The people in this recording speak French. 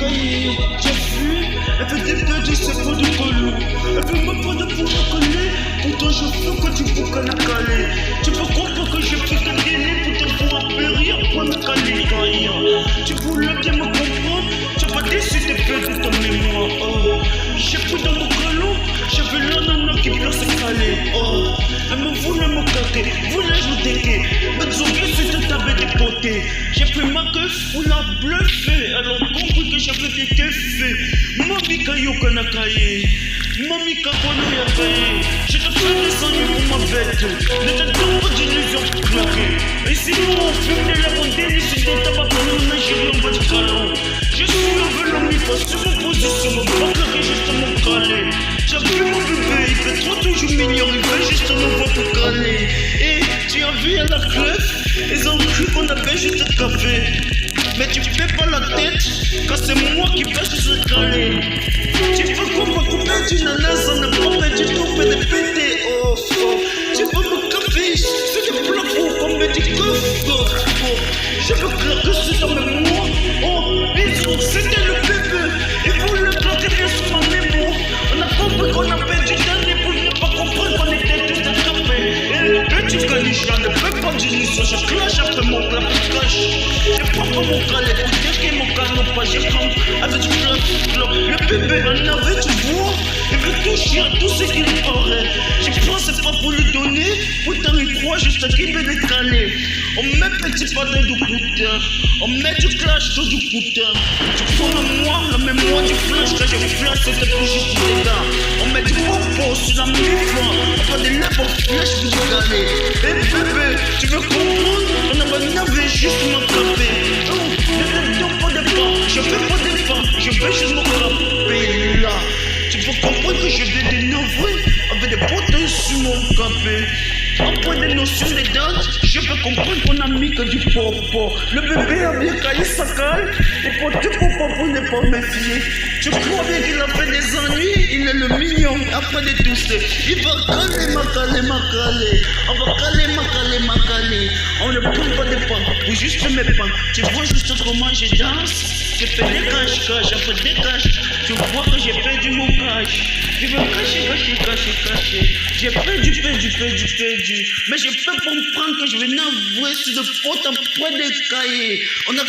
cahier. J'ai vu, elle fait des petits cerveaux de colou. Elle veut me prendre pour me coller. Pourtant je veux que tu peux qu'à la caler. Tu peux comprendre que je fais que délai pour te voir périr pour me caler. Tu voulais bien me comprendre. Tu n'as pas décidé de perdre ta mémoire. Oh. J'ai pris dans mon colon. J'avais la nana qui veut se caler. Oh. Elle me voulait me caquer, voulait je déguer. Me zoguer si tu t'avais dépoté. J'ai pris ma keuf pour la bluffer. Elle a compris que j'avais été fait. Mami kayo kanakaye. Mami kakono ya kaye. Je te fais des ennuis pour ma bête. Ne te donne pas d'illusion pour claquer. Et sinon on fume de la rondelle. Si ton tabac pour nous Nigeria on va du calon. Je suis un peu l'homme, pas sur mon position. Mon pas claquer juste mon calé. J'ai vu mon bébé, il fait trop toujours mignon. Il fait juste me voir pour caler. Et tu as vu à la clef, ils ont cru qu'on avait juste un café. Mais tu fais pas la tête, quand c'est moi qui vais juste caler. Tu veux qu'on me coupe du nanas, on n'a pas fait du tout, mais de péter. Oh, oh. Tu veux me café, c'est du plafond, comme me dit que oh. Je veux claquer sur ta mémoire. Oh, bisous, c'était le bébé. Il voulait claquer bien sur ma mémoire. On a compris qu'on a perdu d'année pour ne pas comprendre qu'on était tous attrapés. Et tu connais, je ne fais pas d'illusion. Je clash après mon clapage. Je prends pas mon calais pour déguer mon canon pas. J'ai comme avec du clap. Le bébé en avait, tu vois. Il veut toucher à tout ce qu'il aurait. Je pensais pas pour lui donner. Pourtant il croit juste à qui veut décaler. On met petit padin du putain. On met du clash sur du putain. Tu prends la mémoire du flash. Quand j'ai flash, c'était plus juste des dents. On met du pompon sur la mi-fin. On prend des lèvres en flèche pour du galer. Et bébé, tu veux comprendre? On avait juste m'attraper. Oh, ne te donne pas de pas. Je fais pas de pas. Je vais juste m'attraper là. Tu peux comprendre que je viens de navré avec des potes sur mon capé. Après des notions de dates, je peux comprendre qu'on a mis que du popo. Le bébé a bien caillé sa cale. Et pour tout pour ne pas me fier. Tu crois bien qu'il a fait des ennuis? Il est le mignon après de tousser. Il va caler, ma caler. On va caler. On ne prend pas de pain ou juste mes pains. Tu vois juste comment je danse? J'ai fait des caches, après des caches. Tu vois que j'ai perdu mon cache. Je veux cacher. J'ai perdu. Mais je peux comprendre que je vais n'avouer sur le pot après des cahiers. On a